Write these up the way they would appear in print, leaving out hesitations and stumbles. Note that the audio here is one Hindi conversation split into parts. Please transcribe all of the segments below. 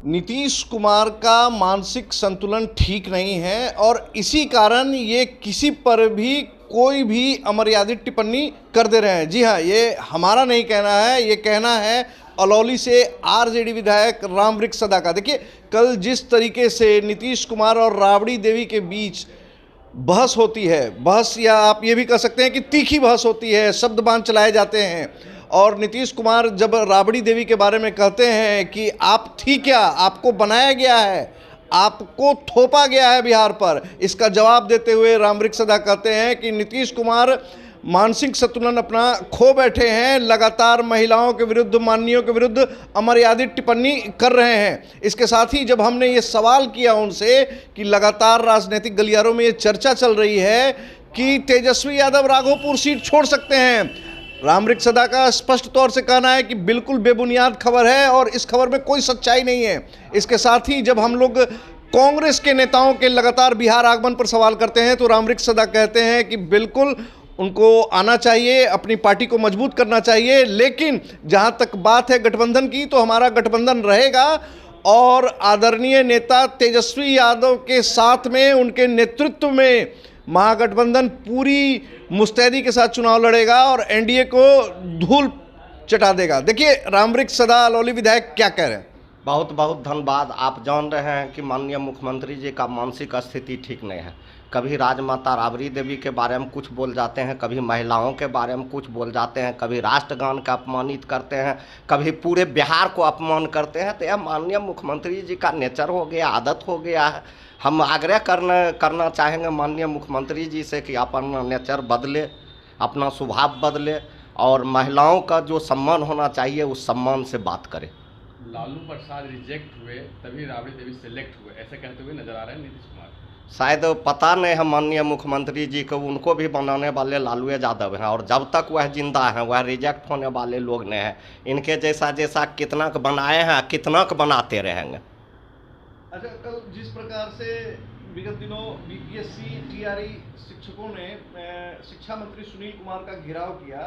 नीतीश कुमार का मानसिक संतुलन ठीक नहीं है और इसी कारण ये किसी पर भी कोई भी अमर्यादित टिप्पणी कर दे रहे हैं। जी हाँ, ये हमारा नहीं कहना है, ये कहना है अलौली से आरजेडी विधायक रामवृक्ष सदा का। देखिए, कल जिस तरीके से नीतीश कुमार और राबड़ी देवी के बीच बहस होती है, बहस या आप ये भी कह सकते हैं कि तीखी बहस होती है, शब्द बाण चलाए जाते हैं, और नीतीश कुमार जब राबड़ी देवी के बारे में कहते हैं कि आप थी क्या, आपको बनाया गया है, आपको थोपा गया है बिहार पर, इसका जवाब देते हुए रामवृक्ष सदा कहते हैं कि नीतीश कुमार मानसिक संतुलन अपना खो बैठे हैं, लगातार महिलाओं के विरुद्ध, माननीयों के विरुद्ध अमर्यादित टिप्पणी कर रहे हैं। इसके साथ ही जब हमने ये सवाल किया उनसे कि लगातार राजनीतिक गलियारों में ये चर्चा चल रही है कि तेजस्वी यादव राघोपुर सीट छोड़ सकते हैं, रामवृक्ष सदा का स्पष्ट तौर से कहना है कि बिल्कुल बेबुनियाद खबर है और इस खबर में कोई सच्चाई नहीं है। इसके साथ ही जब हम लोग कांग्रेस के नेताओं के लगातार बिहार आगमन पर सवाल करते हैं तो रामवृक्ष सदा कहते हैं कि बिल्कुल उनको आना चाहिए, अपनी पार्टी को मजबूत करना चाहिए, लेकिन जहां तक बात है गठबंधन की तो हमारा गठबंधन रहेगा और आदरणीय नेता तेजस्वी यादव के साथ में, उनके नेतृत्व में महागठबंधन पूरी मुस्तैदी के साथ चुनाव लड़ेगा और एनडीए को धूल चटा देगा। देखिए रामवृक्ष सदा अलौली विधायक क्या कह रहे हैं। बहुत बहुत धन्यवाद। आप जान रहे हैं कि माननीय मुख्यमंत्री जी का मानसिक स्थिति ठीक नहीं है। कभी राजमाता राबड़ी देवी के बारे में कुछ बोल जाते हैं, कभी महिलाओं के बारे में कुछ बोल जाते हैं, कभी राष्ट्रगान का अपमानित करते हैं, कभी पूरे बिहार को अपमान करते हैं। तो यह माननीय मुख्यमंत्री जी का नेचर हो गया, आदत हो गया है। हम आग्रह करना चाहेंगे माननीय मुख्यमंत्री जी से कि अपना नेचर बदले, अपना स्वभाव बदले और महिलाओं का जो सम्मान होना चाहिए उस सम्मान से बात करें। लालू प्रसाद रिजेक्ट हुए तभी राबड़ी देवी सेलेक्ट हुए, ऐसे कहते हुए नजर आ रहे हैं नीतीश कुमार। शायद पता नहीं है माननीय मुख्यमंत्री जी को, उनको भी बनाने वाले लालू यादव हैं और जब तक वह जिंदा हैं वह रिजेक्ट होने वाले लोग नहीं हैं। इनके जैसा कितना क बनाए हैं, कितना क बनाते रहेंगे। अच्छा, कल जिस प्रकार से विगत दिनों बीपीएससी टीआरई शिक्षकों ने शिक्षा मंत्री सुनील कुमार का घेराव किया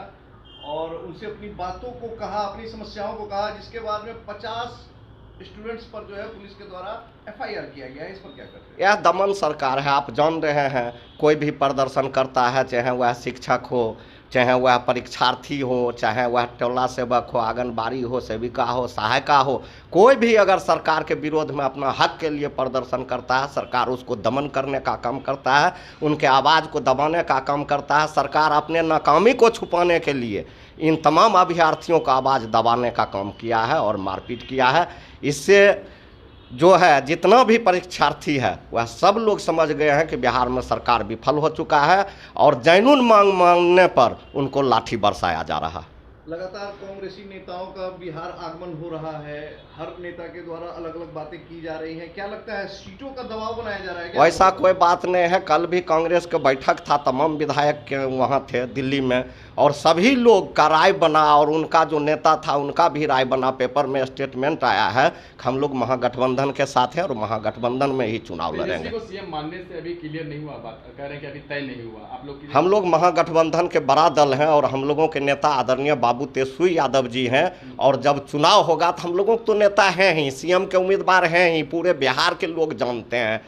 और उनसे अपनी बातों को कहा, अपनी समस्याओं को कहा, जिसके बाद में 50 स्टूडेंट्स पर जो है पुलिस के द्वारा एफआईआर किया गया है, इस पर क्या करते हैं? यह दमन सरकार है। आप जान रहे हैं, कोई भी प्रदर्शन करता है, चाहे वह शिक्षक हो, चाहे वह परीक्षार्थी हो, चाहे वह टोला सेवक हो, आंगनबाड़ी हो, सेविका हो, सहायिका हो, कोई भी अगर सरकार के विरोध में अपना हक के लिए प्रदर्शन करता है, सरकार उसको दमन करने का काम करता है, उनके आवाज़ को दबाने का काम करता है। सरकार अपने नाकामी को छुपाने के लिए इन तमाम अभ्यर्थियों का आवाज़ दबाने का काम किया है और मारपीट किया है। इससे जो है जितना भी परीक्षार्थी है वह सब लोग समझ गए हैं कि बिहार में सरकार विफल हो चुका है और जैनून मांगने पर उनको लाठी बरसाया जा रहा है। लगातार कांग्रेसी नेताओं का बिहार आगमन हो रहा है, हर नेता के द्वारा अलग अलग बातें की जा रही हैं, क्या लगता है सीटों का दबाव बनाया जा रहा है क्या? वैसा कोई बात नहीं है। कल भी कांग्रेस का बैठक था, तमाम विधायक के वहाँ थे दिल्ली में और सभी लोग का राय बना और उनका जो नेता था उनका भी राय बना। पेपर में स्टेटमेंट आया है कि हम लोग महागठबंधन के साथ हैं और महागठबंधन में ही चुनाव लड़ेंगे। को सीएम मानने से अभी क्लियर नहीं हुआ, बात कह रहे हैं कि अभी तय नहीं हुआ। आप लोग हम लोग महागठबंधन के बड़ा दल हैं और हम लोगों के नेता आदरणीय बाबू तेजस्वी यादव जी हैं और जब चुनाव होगा तो हम लोगों तो नेता हैं ही, सीएम के उम्मीदवार हैं ही, पूरे बिहार के लोग जानते हैं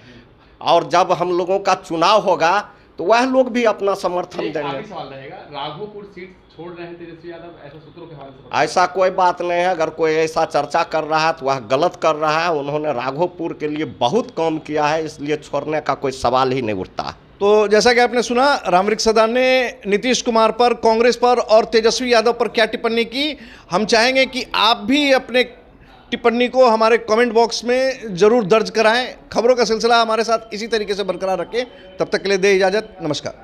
और जब हम लोगों का चुनाव होगा तो वह लोग भी अपना समर्थन देंगे। सवाल रहेगा, राघोपुर सीट छोड़ रहे हैं तेजस्वी यादव, ऐसा सूत्रों के हवाले से? ऐसा कोई बात नहीं है। अगर कोई ऐसा चर्चा कर रहा है तो वह गलत कर रहा है। उन्होंने राघोपुर के लिए बहुत काम किया है, इसलिए छोड़ने का कोई सवाल ही नहीं उठता। तो जैसा कि आपने सुना, रामवृक्ष सदा ने नीतीश कुमार पर, कांग्रेस पर और तेजस्वी यादव पर क्या टिप्पणी की। हम चाहेंगे कि आप भी अपने टिप्पणी को हमारे कमेंट बॉक्स में जरूर दर्ज कराएं। खबरों का सिलसिला हमारे साथ इसी तरीके से बरकरार रखें। तब तक के लिए दे इजाजत, नमस्कार।